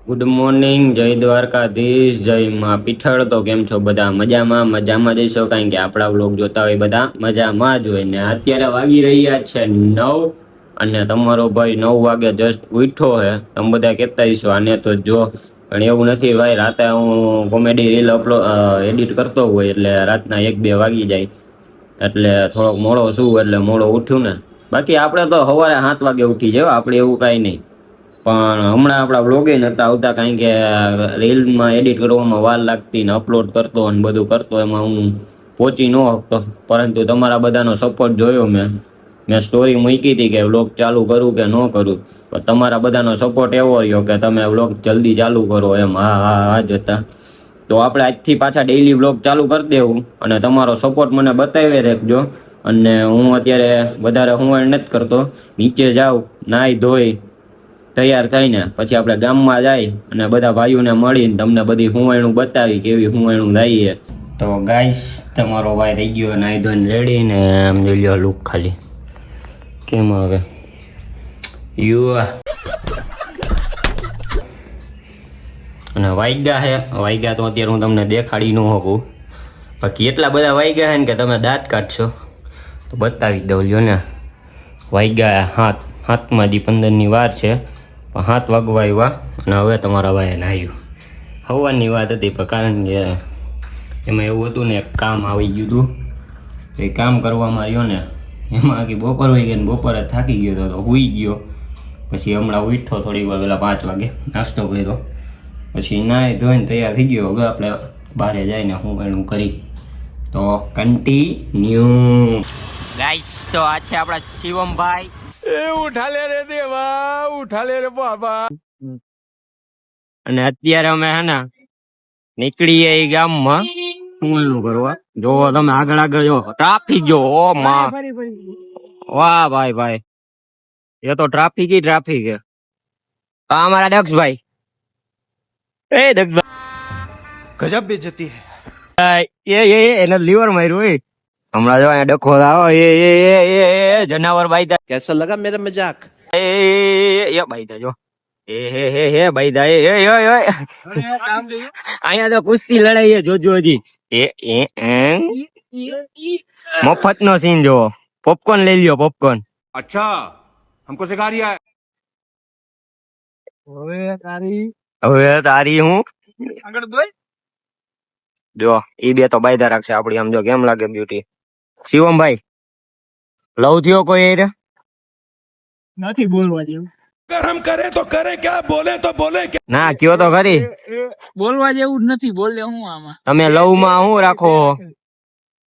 Good morning, જય દ્વારકાધીશ, જય માં પીઠળ. તો કેમ છો બધા? મજામાં જઈશો, કારણ કે આપણા વ્લોગ જોતા હોય બધા મજામાં જ હોય ને. અત્યારે વાગી રહ્યા છે 9 અને તમારો ભાઈ 9 વાગે જસ્ટ ઉઠ્યો હે. તમે બધા કહેતા હશો આને તો જો, પણ એવું નથી ભાઈ. રાતે હું કોમેડી રીલ એડિટ કરતો હોય એટલે રાતના 1-2 વાગી જાય, એટલે થોડોક મોડો શું એટલે મોડો ઉઠ્યું ને. બાકી આપણે તો સવારે 7 વાગે ઉઠી જાવ, આપણે એવું કાંઈ નહીં. પણ હમણાં આપણા બ્લોગે નતા આવતા, કારણ કે રીલમાં એડિટ કરવામાં વાર લાગતી ને અપલોડ કરતો અને બધું કરતો, એમાં હું પહોંચી ન શકતો. પરંતુ તમારા બધાનો સપોર્ટ જોયો મેં સ્ટોરી મૂકી હતી કે વ્લોગ ચાલુ કરું કે ન કરું, પણ તમારા બધાનો સપોર્ટ એવો રહ્યો કે તમે વ્લોગ જલ્દી ચાલુ કરો એમ. હા જ હતા. તો આપણે આજથી પાછા ડેઈલી વ્લોગ ચાલુ કરી દેવું અને તમારો સપોર્ટ મને બતાવી રાખજો. અને હું અત્યારે વધારે હુંવાણ નથી કરતો, નીચે જાઉં, નાહી ધોઈ તૈયાર થઈને પછી આપણે ગામમાં જાય અને બધા ભાઈઓને મળીને તમને બધી હુંવાણું બતાવી કેવી હુંવાણું થાય. તો ગાઈસ, તમારો ભાઈ થઈ ગયો નાહી ધોઈને રેડી ને. આમ જોઈ લો લુક ખાલી કેમ આવે યુ. અને વાગ્યા તો અત્યારે હું તમને દેખાડી ન શકું, બાકી એટલા બધા વાગ્યા છે ને કે તમે દાંત કાઢશો તો બતાવી દઉં. લ્યો ને, વાગ્યા હાથમાં જે 15ની વાર છે, પણ 7 વાગવા આવ્યા અને હવે તમારા ભાઈએ નાહ્યું. સવારની વાત હતી, પણ કારણ કે એમાં એવું હતું ને, એક કામ આવી ગયું હતું. એ કામ કરવામાં આવ્યો ને, એમાં આખી બપોર વહી ગઈ ને બપોરે થાકી ગયો તો સૂઈ ગયો. પછી હમણાં ઉઠ્યો થોડી વાર પહેલાં 5 વાગે, નાસ્તો કર્યો, પછી નાહી ધોઈને તૈયાર થઈ ગયો. હવે આપણે બહાર જઈને હું એનું કરી તો કન્ટિન્યુ. ગાઈસ, તો આ છે આપણા શિવમભાઈ. ઉઠા લે રે દેવા, ઉઠા લે રે બાબા. અને અત્યારે અમે હે ને નીકળીએ એ ગામમાં શું કરવા. જોવો તમે આગળ જો ટ્રાફિક જો. ઓ માં, વાહ ભાઈ, એ તો ટ્રાફિક હે. અમારા દક્ષભાઈ, એ દક્ષભાઈ ગજબ બેइज्जती એ એને લીવર માર્યું. એ હમણાં જો અહીંયા ડખો આવો. એ જનાવર બાઈદા. कैसा लगा मेरा मजाक? એ બાઈદા જો. હે બાઈદા. અહીંયા તો કુસ્તી લડાઈ જોજો હજી. મફત નો સીન જોવો. પોપકોર્ન લઈ લ્યો, પોપકોર્ન. अच्छा, हमको सिखा रिया હવે તારી હું આગળ દોય. જો ઈ બે તો બાયદા રાખશે આપડી. આમ જો કેમ લાગે બ્યુટી. શિવમભાઈ, લવ થયો કોઈ એ નથી બોલવા જેવું. अगर हम करे तो करे क्या, बोले तो बोले क्या? ના કયો તો ખરી. બોલવા જેવું જ નથી. બોલે હું આમાં. તમે લવ માં શું રાખો?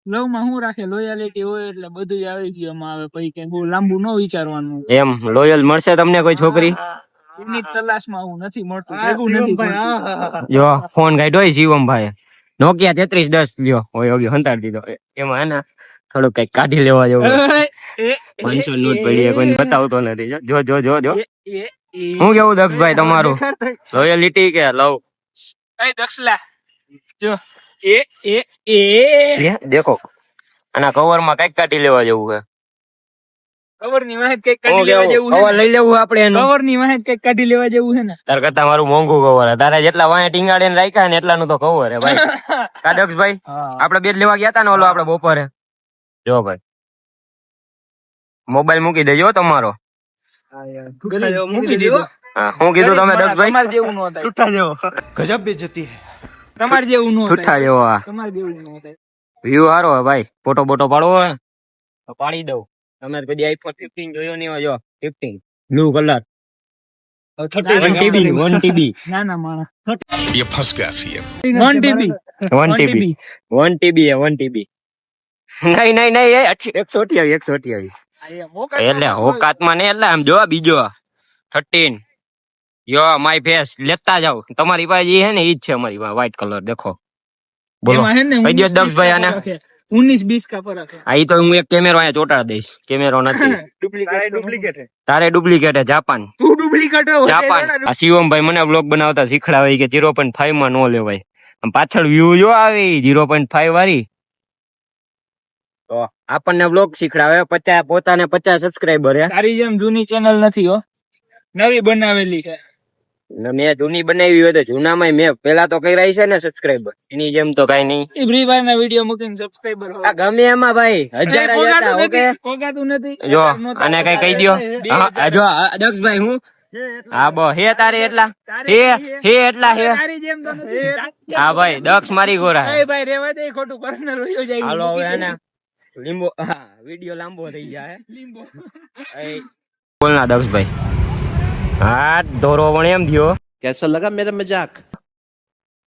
લવ માં હું રાખે, લોયાલિટી હોય એટલે બધું જ આવી ગયું એમાં. આવે પછી કઈ બહુ લાંબુ ન વિચારવાનું. એમ લોયલ મળશે તમને કોઈ છોકરી? એની તલાશમાં હું નથી મળતું, ભેગું નથી મળતું. જો ફોન કાઢ્યો શિવમભાઈ, નોકિયા 3310 લ્યો. હોય હંતાડી દીધો. એમાં હે ને થોડું કઈક કાઢી લેવા જેવું. 500 નોટ પડી, કોઈને બતાવતો નથી. જો જો જો જો હું કેવું દક્ષભાઈ તમારું, લોયલિટી કે લવ? એ દક્ષલા જો દેખો આના કવર માં કઈક કાઢી લેવા જેવું છે. કવર ની વાહે કઈક કાઢી લેવા જેવું છે. કવર લઈ લેવું આપણે એનું. કવર ની વાહે કઈક કાઢી લેવા જેવું છે ને. તાર કરતા મારું મોંઘું કવર છે. તારે જેટલા વાંહે ટીંગાડે ને રાખ્યા ને એટલાનું તો કવર છે ભાઈ. કા દક્ષભાઈ, આપણે બે લેવા ગયા તા ને ઓલો આપણે બપોરે. જો ભાઈ, મોબાઈલ મૂકી દેજો તમારો. મૂકી દીધો. હા, હું કીધું તમે દક્ષભાઈ? તમારે જેવું નો થાય. टूटा जो गजब बेइज्जती है. તમારે જેવું નો છૂટા થાય. જેવો. આ તમારે જેવું નો થાય. વ્યૂ સારો હે ભાઈ. ફોટો બોટો પાડવો હોય તો પાડી દઉં. તમે કદી આઈફોન 15 જોયો નહીં હોય? જો 15 બ્લુ કલર 1 TB નાના માણસ. ये फंस गया सीएम. 1 TB 1 TB 1 TB. નહીં એ 128. એટલે હોકાતમાં નહીં, એટલે આમ જો બીજો 13. યો માય ફેસ લેતા જાવ. તમારી પાસે જે હે ને ઈ જ છે અમારી પાસે. વ્હાઈટ કલર દેખો. બોલો કઈ દિવસ દક્ષભાઈ આને 19-20 का फर्क है. આ ઈ તો હું એક કેમેરો અહીંયા ચોટાડી દઈશ. કેમેરો નથી. डुप्लीकेट है. તારે ડુપ્લિકેટ હે. જાપાન तू डुप्लीकेट है. જાપાન. આ શિવમભાઈ મને વ્લોગ બનાવતા શીખડાવે કે 0.5 માં નો લેવાય. આમ પાછળ વ્યૂ જો આવે 0.5 વાળી. તો આપણને વ્લોગ શીખડાવે. 50 પોતાને 50 સબસ્ક્રાઇબર હે. તારી જેમ જૂની ચેનલ નથી હો, નવી બનાવેલી છે. ને મેં જૂની બનાવી હોય તો જૂનામાં મેં પેલા તો કર્યા છે ને સબસ્ક્રાઇબર, એની જેમ તો કઈ નહીં. એ ફ્રી ફાયર ના વિડીયો મૂકીને સબસ્ક્રાઇબર આ ગમે એમાં ભાઈ 1000 હતા. ઓકે પોગાતું નથી જો આને કઈ કહી દ્યો. હા, જો દક્ષભાઈ હું હા બો હે તારે એટલા હે એટલા હે. તારી જેમ તો નથી. હા ભાઈ દક્ષ મારી ગોરા. એ ભાઈ રેવા દે, ખોટું પર્સનલ વિડિયો જાય. હાલો હવે આને લીંબો હા વિડિયો લાંબો થઈ જાય. લીંબો એ બોલ ના દક્ષભાઈ. હા ધોરો પણ એમ થયો. कैसा लगा मेरा मजाक?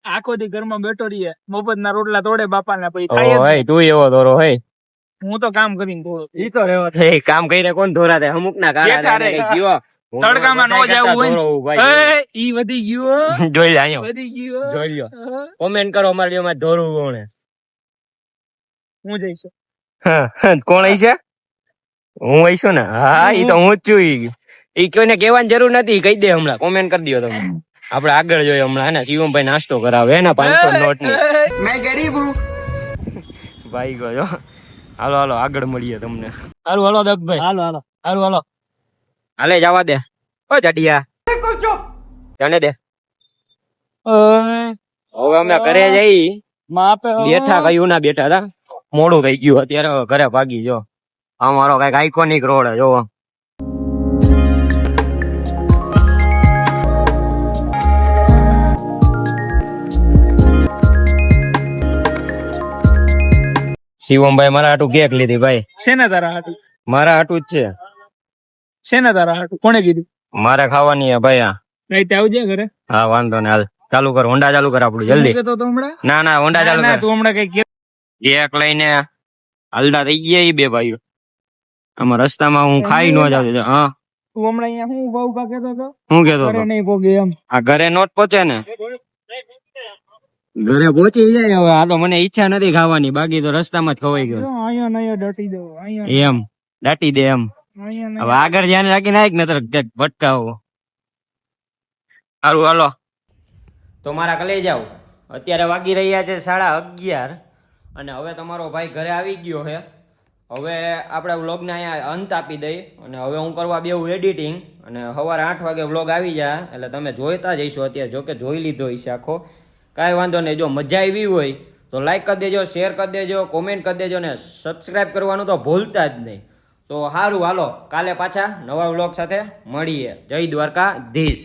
આખો દી ઘરમાં બેઠો રહીએ, મફત ના રોટલા તોડે બાપા ના, પછી ખાઈએ જ ઓય તું એવો ધોરો હે. નહીં. હું તો કામ કરીને થોડો ये तो रेवा એ કામ કરીને કોણ ધોરા દે? અમુક ના બેઠા રે. જીવો તડકામાં નો જાવું હોય ને. એ ઈ વધી ગયો, જોઈ લે અહીંયા વધી ગયો. જોઈ લ્યો. કોમેન્ટ કરો અમારી વિડીયોમાં ધોરું કોણ હે? હું જઈશ. કોણ હઈ છે? હું હઈ છું ને. હા ઈ તો હું જ છું. ઈ કોઈને કહેવાની જરૂર નથી, કહી દે હમણાં. કોમેન્ટ કરી દો તમે. આપણે આગળ જોઈએ હમણાં ને શિવમભાઈ નાસ્તો કરાવે એના 500 નોટ ની. મેં ગરીબ હું. ભાઈ ગયો. હાલો હાલો આગળ મળીએ તમને. હાલો હાલો દક્ષભાઈ, हालो हालो હાલો હાલો. હાલે જવા દે. ઓ જડિયા જાણે દે. હવે અમે ઘરે જઈ માપે બેઠા કયું ના બેઠા હતા, મોડું થઈ ગયું અત્યારે. હવે ઘરે ભાગી જો. અમારો કઈક આઇકોનિક રોડ હે જોવો. શિવમભાઈ મારા હાટું કેક લીધી ભાઈ. શેના તારા હાટું? મારા હાટું જ છે. શેના તારા હાટું? કોણે કીધું? મારે ખાવાની હે ભાઈ. આ રાઈતે આવજે ઘરે. હા વાંધો ને. હાલ ચાલુ કર, હોન્ડા ચાલુ કર આપણું જલ્દી. હું કહેતો તો હમણાં. ના ના હોન્ડા ચાલુ ના, કર. તું હમણાં કઈ કેક લઈને હલતા થઈ ગયા ઈ બે ભાઈઓ. આમાં રસ્તામાં હું ખાઈ ન જાવ. હા તું હમણાં અહીંયા હું બહુ કા કહેતો તો? હું કેતો ઘરે હતો? નહીં પોગે એમ. આ ઘરે નોટ પહોંચે ને, ઘરે પહોંચી જાય. હવે આ તો મને ઈચ્છા નથી ખાવાની, બાકી તો રસ્તામાં જ ખવાઈ ગયો. જો અહીંયા ને અહીંયા ડટી દો. અહીંયા એમ દાટી દે એમ. અહીંયા ને હવે આગળ ધ્યાન રાખીને આવીક નતર ક્યાંક ભટકાવો. સારું હાલો તો મારા કલે જાવ. અત્યારે વાગી રહ્યા છે 11:30 અને હવે તમારો ભાઈ ઘરે આવી ગયો છે. હવે આપણે વ્લોગને અહીંયા અંત આપી દઈ અને હવે હું કરવા બેવું એડિટિંગ, અને સવારે 8 વાગે વ્લોગ આવી જાય એટલે તમે જોઈતા જઈશો. અત્યારે જો કે જોઈ લીધો હશે આખો, કાંઈ વાંધો નહીં. જો મજા આવી હોય તો લાઈક કરી દેજો, શેર કરી દેજો, કોમેન્ટ કરી દેજો ને સબસ્ક્રાઈબ કરવાનું તો ભૂલતા જ નહીં. તો સારું હાલો કાલે પાછા નવા વ્લોગ સાથે મળીએ. જય દ્વારકાધીશ.